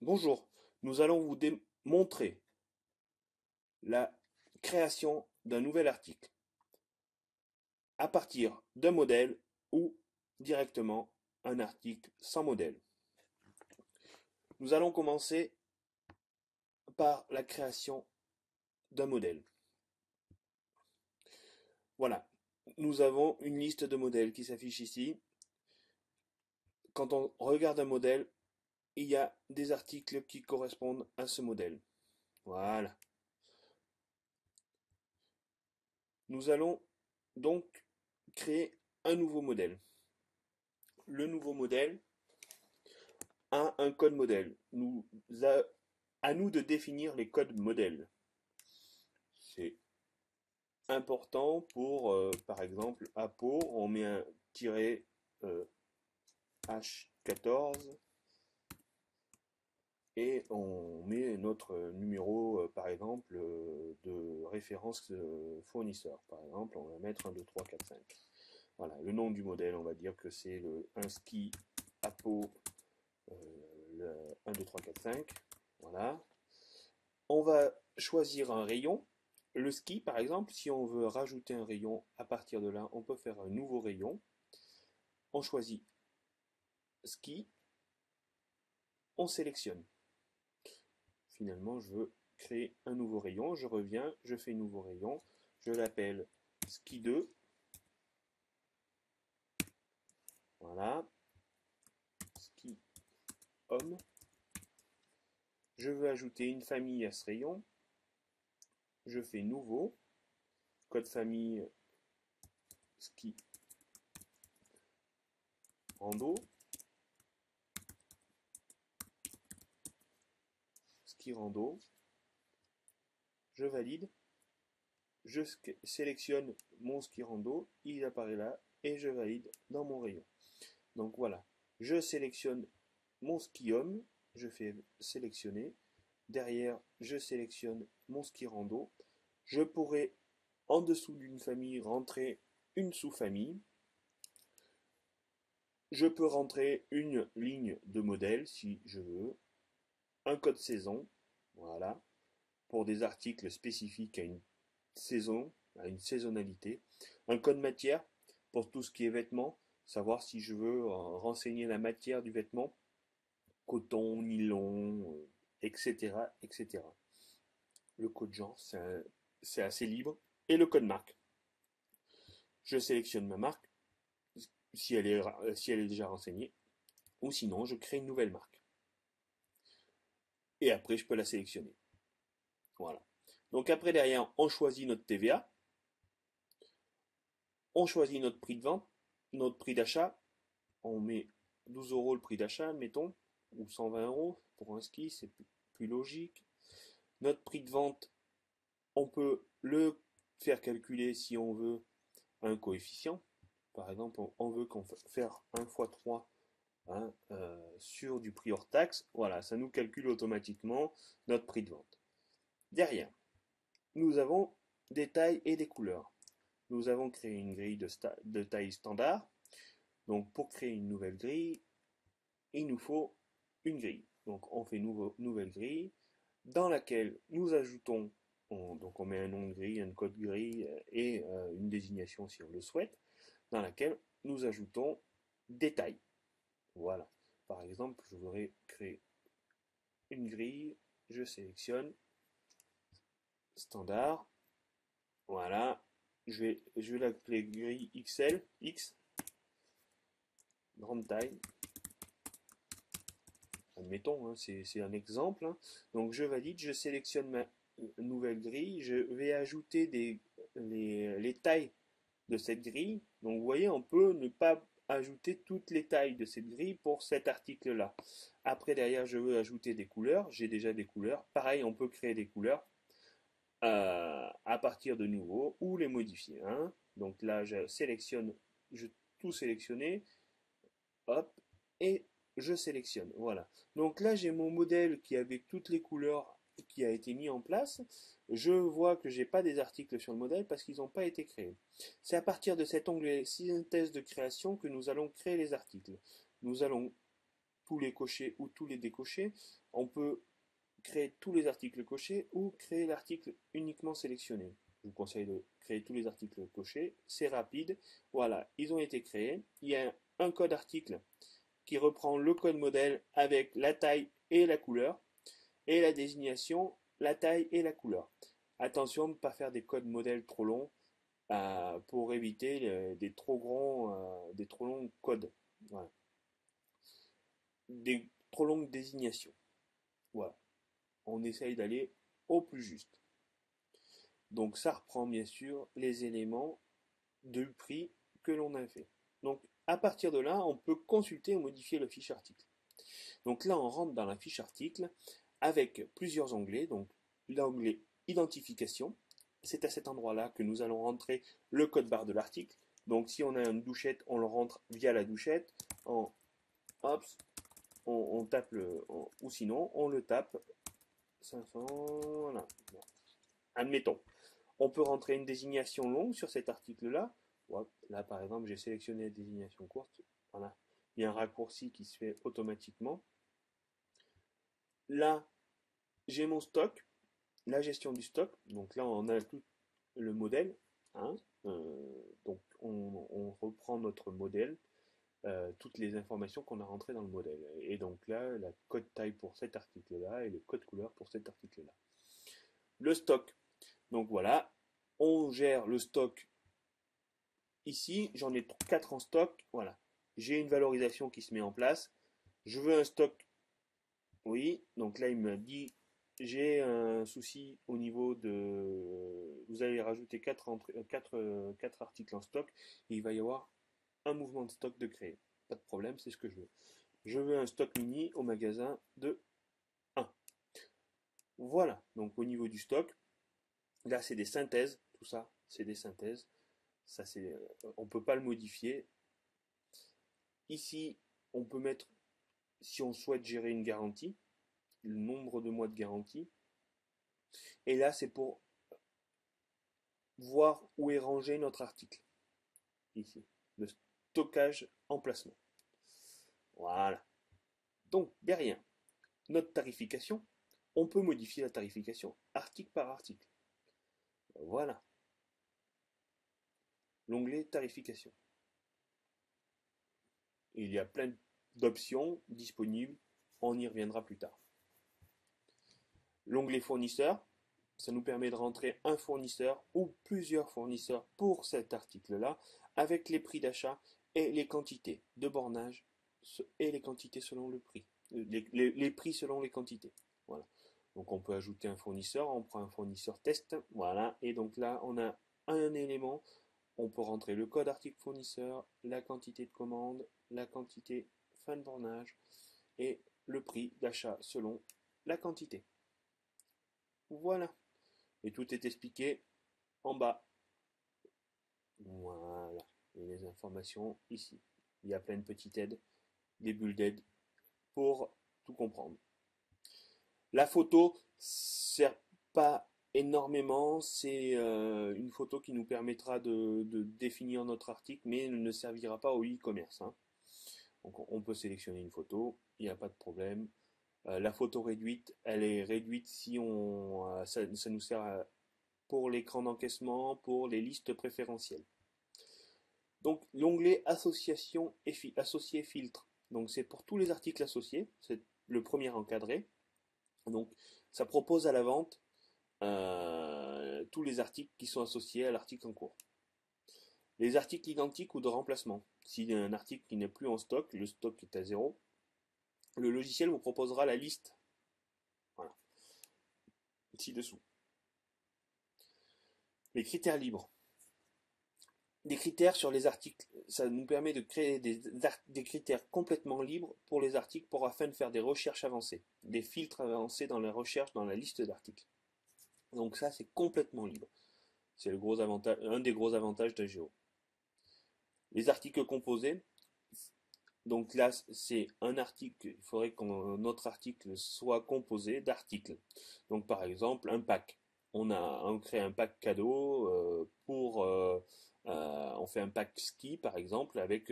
Bonjour, nous allons vous montrer la création d'un nouvel article à partir d'un modèle ou directement un article sans modèle. Nous allons commencer par la création d'un modèle. Voilà, nous avons une liste de modèles qui s'affiche ici. Quand on regarde un modèle, il y a des articles qui correspondent à ce modèle. Voilà. Nous allons donc créer un nouveau modèle. Le nouveau modèle a un code modèle. À nous de définir les codes modèles. C'est important pour, par exemple, APO, on met un tiret H14 et on met notre numéro, par exemple, de référence fournisseur. Par exemple, on va mettre 1, 2, 3, 4, 5. Voilà, le nom du modèle, on va dire que c'est un ski APO le 1, 2, 3, 4, 5. Voilà. On va choisir un rayon. Le ski, par exemple, si on veut rajouter un rayon, à partir de là, on peut faire un nouveau rayon. On choisit ski, on sélectionne. Finalement, je veux créer un nouveau rayon. Je reviens, je fais un nouveau rayon. Je l'appelle ski 2. Voilà. Ski homme. Je veux ajouter une famille à ce rayon. Je fais nouveau. Code famille ski rando. Ski rando. Je valide. Je sélectionne mon ski rando, il apparaît là et je valide dans mon rayon. Donc voilà, je sélectionne mon ski homme, je fais sélectionner. Derrière, je sélectionne mon ski rando. Je pourrais en dessous d'une famille rentrer une sous-famille. Je peux rentrer une ligne de modèle si je veux, un code saison, voilà, pour des articles spécifiques à une saison, à une saisonnalité, un code matière pour tout ce qui est vêtements, savoir si je veux renseigner la matière du vêtement, coton, nylon, etc., etc. Le code genre, c'est assez libre. Et le code marque. Je sélectionne ma marque, si elle est déjà renseignée, ou sinon je crée une nouvelle marque. Et après, je peux la sélectionner. Voilà. Donc après, derrière, on choisit notre TVA, on choisit notre prix de vente, notre prix d'achat, on met 12 euros le prix d'achat, mettons, ou 120 euros pour un ski, c'est plus logique. Notre prix de vente, on peut le faire calculer si on veut un coefficient. Par exemple, on veut faire 1 fois 3 hein, sur du prix hors taxe. Voilà, ça nous calcule automatiquement notre prix de vente. Derrière, nous avons des tailles et des couleurs. Nous avons créé une grille de taille standard. Donc pour créer une nouvelle grille, il nous faut une grille. Donc on fait nouvelle grille dans laquelle nous ajoutons, donc on met un nom de grille, un code grille et une désignation si on le souhaite, dans laquelle nous ajoutons des tailles. Voilà. Par exemple, je voudrais créer une grille, je sélectionne standard, voilà, je vais l'appeler grille XL, X, grande taille, admettons, hein, c'est un exemple. Hein. Donc je valide, je sélectionne ma nouvelle grille, je vais ajouter les tailles de cette grille. Donc vous voyez, on peut ne pas ajouter toutes les tailles de cette grille pour cet article-là. Après, derrière, je veux ajouter des couleurs. J'ai déjà des couleurs. Pareil, on peut créer des couleurs à partir de nouveau ou les modifier. Hein. Donc là, je sélectionne, je tout sélectionner, hop, et je sélectionne. Voilà. Donc là, j'ai mon modèle qui avec toutes les couleurs qui a été mis en place. Je vois que j'ai pas des articles sur le modèle parce qu'ils n'ont pas été créés. C'est à partir de cet onglet synthèse de création que nous allons créer les articles. Nous allons tous les cocher ou tous les décocher. On peut créer tous les articles cochés ou créer l'article uniquement sélectionné. Je vous conseille de créer tous les articles cochés, c'est rapide. Voilà, ils ont été créés. Il y a un code article qui reprend le code modèle avec la taille et la couleur, et la désignation, la taille et la couleur. Attention de ne pas faire des codes modèles trop longs pour éviter des trop longs codes. Voilà. Des trop longues désignations. Voilà. On essaye d'aller au plus juste. Donc ça reprend bien sûr les éléments du prix que l'on a fait. Donc à partir de là, on peut consulter ou modifier le fiche article. Donc là, on rentre dans la fiche article avec plusieurs onglets. Donc l'onglet identification, c'est à cet endroit-là que nous allons rentrer le code barre de l'article. Donc si on a une douchette, on le rentre via la douchette. On tape ou sinon on le tape 500, voilà. Admettons. On peut rentrer une désignation longue sur cet article-là. Là, par exemple, j'ai sélectionné la désignation courte. Voilà. Il y a un raccourci qui se fait automatiquement. Là, j'ai mon stock, la gestion du stock. Donc là, on a tout le modèle. Hein. Donc, on reprend notre modèle, toutes les informations qu'on a rentrées dans le modèle. Et donc là, la code taille pour cet article-là et le code couleur pour cet article-là. Le stock. Donc voilà, on gère le stock ici. J'en ai 4 en stock. Voilà, j'ai une valorisation qui se met en place. Je veux un stock. Oui, donc là il me dit j'ai un souci au niveau de. Vous allez rajouter 4 articles en stock et il va y avoir un mouvement de stock de créer. Pas de problème, c'est ce que je veux. Je veux un stock mini au magasin de 1. Voilà, donc au niveau du stock, là c'est des synthèses, tout ça c'est des synthèses. Ça, on ne peut pas le modifier. Ici, on peut mettre, si on souhaite gérer une garantie, le nombre de mois de garantie. Et là, c'est pour voir où est rangé notre article. Ici, le stockage emplacement. Voilà. Donc, derrière, notre tarification, on peut modifier la tarification article par article. Voilà. L'onglet tarification. Il y a plein d'options disponibles. On y reviendra plus tard. L'onglet fournisseur, ça nous permet de rentrer un fournisseur ou plusieurs fournisseurs pour cet article-là, avec les prix d'achat et les quantités de bornage et les quantités selon le prix. Les prix selon les quantités. Voilà. Donc on peut ajouter un fournisseur, on prend un fournisseur test, voilà, et donc là on a un élément, on peut rentrer le code article fournisseur, la quantité de commande, la quantité fin de bornage et le prix d'achat selon la quantité. Voilà. Et tout est expliqué en bas. Voilà. Et les informations ici. Il y a plein de petites aides, des bulles d'aide pour tout comprendre. La photo sert pas énormément. C'est une photo qui nous permettra de définir notre article, mais elle ne servira pas au e-commerce. Hein. Donc on peut sélectionner une photo, il n'y a pas de problème. La photo réduite, elle est réduite si ça nous sert pour l'écran d'encaissement, pour les listes préférentielles. Donc l'onglet association et associé filtre. Donc c'est pour tous les articles associés, c'est le premier encadré. Donc ça propose à la vente tous les articles qui sont associés à l'article en cours. Les articles identiques ou de remplacement. S'il y a un article qui n'est plus en stock, le stock est à 0, le logiciel vous proposera la liste. Voilà. Ci-dessous. Les critères libres. Des critères sur les articles. Ça nous permet de créer des critères complètement libres pour les articles afin de faire des recherches avancées, des filtres avancés dans la recherche dans la liste d'articles. Donc ça, c'est complètement libre. C'est un des gros avantages d'Ageo. Les articles composés. Donc là, c'est un article. Il faudrait que notre article soit composé d'articles. Donc par exemple, un pack. On crée un pack cadeau on fait un pack ski par exemple avec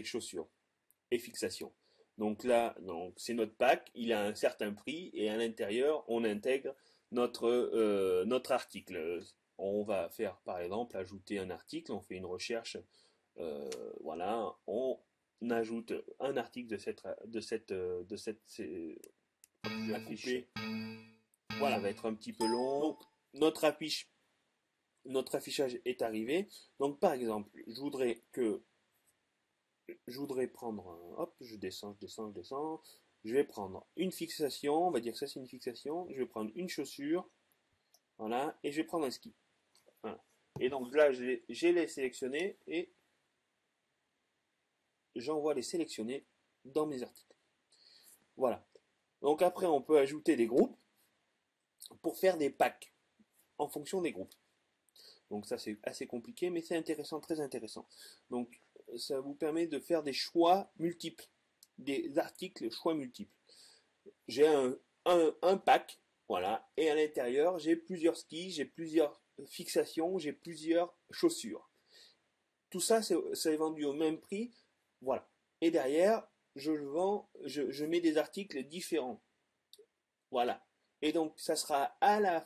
chaussures et fixation. Donc là, c'est notre pack, il a un certain prix et à l'intérieur, on intègre notre article. On va faire, par exemple, ajouter un article, on fait une recherche, voilà, on ajoute un article je vais couper. Voilà, ça va être un petit peu long. Donc, notre affichage est arrivé. Donc, par exemple, je voudrais prendre, hop, je descends. Je vais prendre une fixation, on va dire que ça c'est une fixation. Je vais prendre une chaussure, voilà, et je vais prendre un ski. Voilà. Et donc là, j'ai les sélectionnés et j'envoie les sélectionnés dans mes articles. Voilà. Donc après, on peut ajouter des groupes pour faire des packs en fonction des groupes. Donc ça c'est assez compliqué, mais c'est intéressant, très intéressant. Donc ça vous permet de faire des choix multiples, des articles choix multiples. J'ai un pack, voilà, et à l'intérieur j'ai plusieurs skis, j'ai plusieurs fixations, j'ai plusieurs chaussures. Tout ça, ça est vendu au même prix, voilà. Et derrière, je mets des articles différents, voilà. Et donc, ça sera à la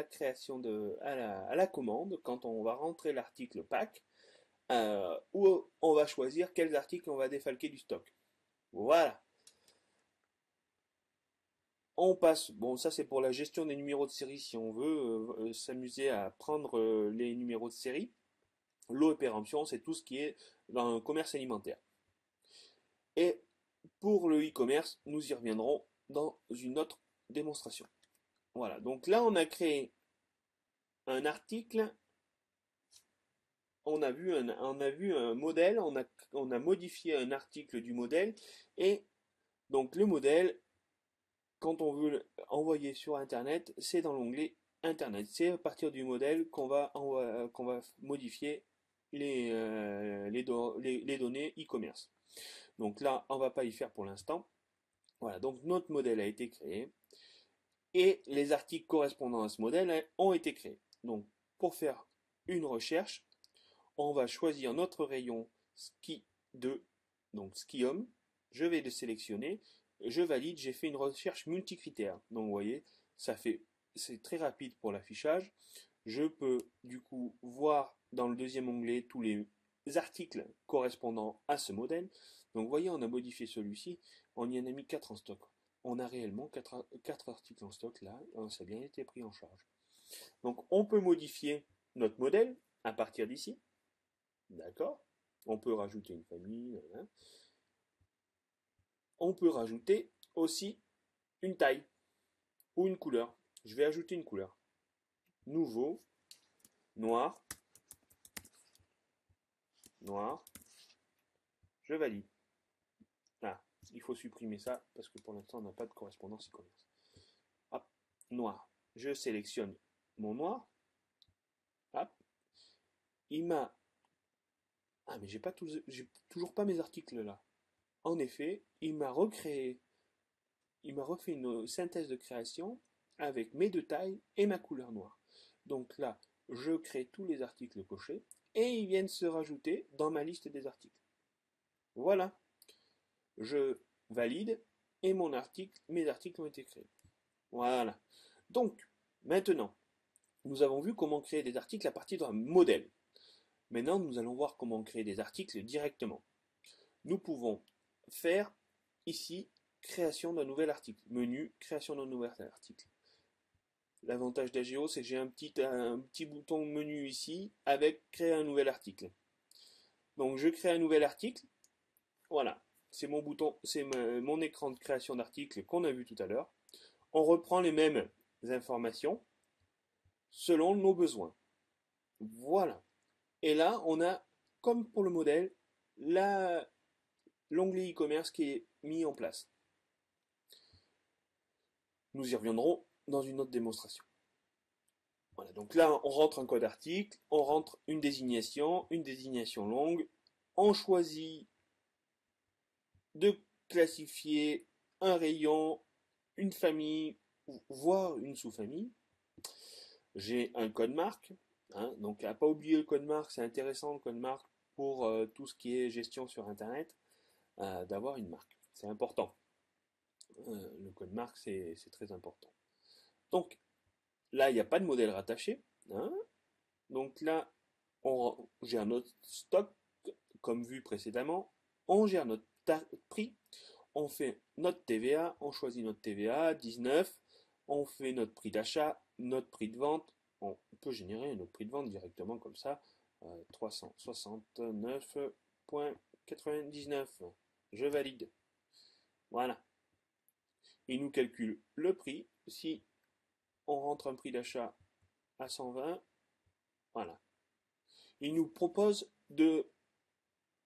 création à la commande, quand on va rentrer l'article pack, où on va choisir quels articles on va défalquer du stock. Voilà. On passe, bon ça c'est pour la gestion des numéros de série si on veut s'amuser à prendre les numéros de série. Lot et péremption, c'est tout ce qui est dans un commerce alimentaire. Et pour le e-commerce, nous y reviendrons dans une autre démonstration. Voilà, donc là on a créé un article, on a vu un modèle, on a modifié un article du modèle, et donc le modèle, quand on veut envoyer sur Internet, c'est dans l'onglet Internet. C'est à partir du modèle qu'on va modifier les données e-commerce. Donc là, on ne va pas y faire pour l'instant. Voilà, donc notre modèle a été créé et les articles correspondant à ce modèle ont été créés. Donc pour faire une recherche, on va choisir notre rayon ski 2, donc ski homme. Je vais le sélectionner, je valide, j'ai fait une recherche multicritère. Donc vous voyez, c'est très rapide pour l'affichage. Je peux du coup voir dans le deuxième onglet tous les articles correspondant à ce modèle. Donc vous voyez, on a modifié celui-ci, on y en a mis 4 en stock. On a réellement 4 articles en stock là, ça a bien été pris en charge. Donc on peut modifier notre modèle à partir d'ici. D'accord? On peut rajouter une famille. Hein. On peut rajouter aussi une taille ou une couleur. Je vais ajouter une couleur. Nouveau, noir, noir. Je valide. Ah, il faut supprimer ça parce que pour l'instant on n'a pas de correspondance e-commerce. Hop, noir. Je sélectionne mon noir. Hop. Il m'a. Ah mais j'ai toujours pas mes articles là. En effet, il m'a refait une synthèse de création avec mes deux tailles et ma couleur noire. Donc là, je crée tous les articles cochés et ils viennent se rajouter dans ma liste des articles. Voilà. Je valide et mes articles ont été créés. Voilà. Donc, maintenant, nous avons vu comment créer des articles à partir d'un modèle. Maintenant, nous allons voir comment créer des articles directement. Nous pouvons faire ici création d'un nouvel article. Menu, création d'un nouvel article. L'avantage d'Ageo, c'est que j'ai un petit bouton menu ici avec créer un nouvel article. Donc je crée un nouvel article. Voilà, c'est mon bouton, c'est mon écran de création d'article qu'on a vu tout à l'heure. On reprend les mêmes informations selon nos besoins. Voilà. Et là, on a, comme pour le modèle, l'onglet e-commerce qui est mis en place. Nous y reviendrons dans une autre démonstration. Voilà, donc là, on rentre un code article, on rentre une désignation longue, on choisit de classifier un rayon, une famille, voire une sous-famille. J'ai un code marque, hein, donc à pas oublier le code marque, c'est intéressant le code marque pour tout ce qui est gestion sur Internet. d'avoir une marque. C'est important. Le code marque, c'est très important. Donc, là, il n'y a pas de modèle rattaché. Hein. Donc là, on gère notre stock, comme vu précédemment. On gère notre prix. On fait notre TVA. On choisit notre TVA, 19. On fait notre prix d'achat, notre prix de vente. On peut générer notre prix de vente directement comme ça. 369,99. Je valide. Voilà. Il nous calcule le prix. Si on rentre un prix d'achat à 120, voilà. Il nous propose de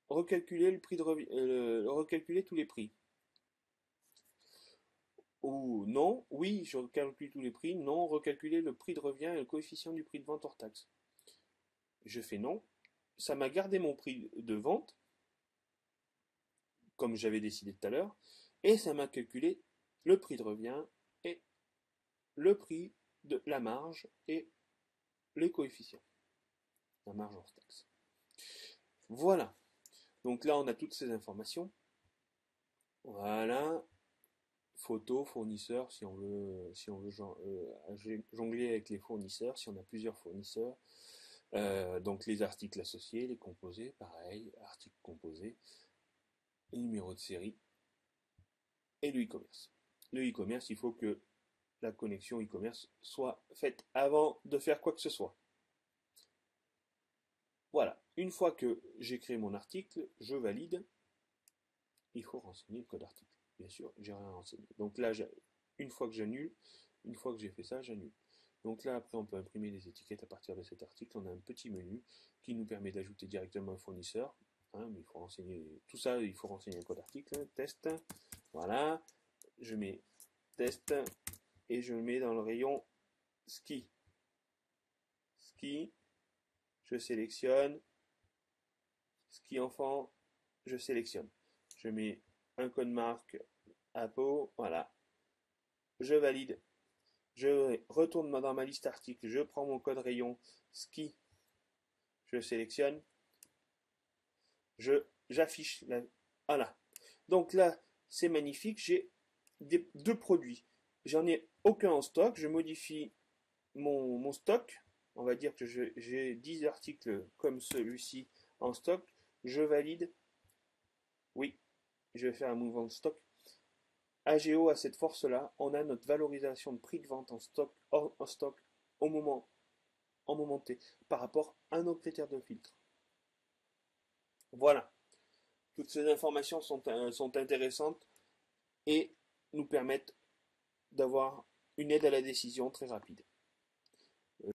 recalculer le prix de recalculer tous les prix. Ou non, oui, je recalcule tous les prix. Non, recalculer le prix de revient et le coefficient du prix de vente hors taxe. Je fais non. Ça m'a gardé mon prix de vente, comme j'avais décidé tout à l'heure, et ça m'a calculé le prix de revient et le prix de la marge et les coefficients. La marge hors taxe. Voilà. Donc là, on a toutes ces informations. Voilà. Photo, fournisseur, si on veut jongler avec les fournisseurs, si on a plusieurs fournisseurs. Donc les articles associés, les composés, pareil, articles composés, numéro de série et le e-commerce. Le e-commerce, il faut que la connexion e-commerce soit faite avant de faire quoi que ce soit. Voilà, une fois que j'ai créé mon article, je valide. Il faut renseigner le code article. Bien sûr, j'ai rien renseigné. Donc là, une fois que j'annule, une fois que j'ai fait ça, j'annule. Donc là, après, on peut imprimer les étiquettes à partir de cet article. On a un petit menu qui nous permet d'ajouter directement un fournisseur. Hein, mais il faut renseigner tout ça, il faut renseigner le code article. Hein, test. Voilà. Je mets test et je le mets dans le rayon ski. Ski. Je sélectionne. Ski enfant. Je sélectionne. Je mets un code marque APO. Voilà. Je valide. Je retourne dans ma liste article. Je prends mon code rayon ski. Je sélectionne. J'affiche. Voilà. Donc là, c'est magnifique. J'ai deux produits. J'en ai aucun en stock. Je modifie mon stock. On va dire que j'ai 10 articles comme celui-ci en stock. Je valide. Oui, je vais faire un mouvement de stock. AGO a cette force-là. On a notre valorisation de prix de vente en stock au moment T par rapport à nos critères de filtre. Voilà. Toutes ces informations sont intéressantes et nous permettent d'avoir une aide à la décision très rapide.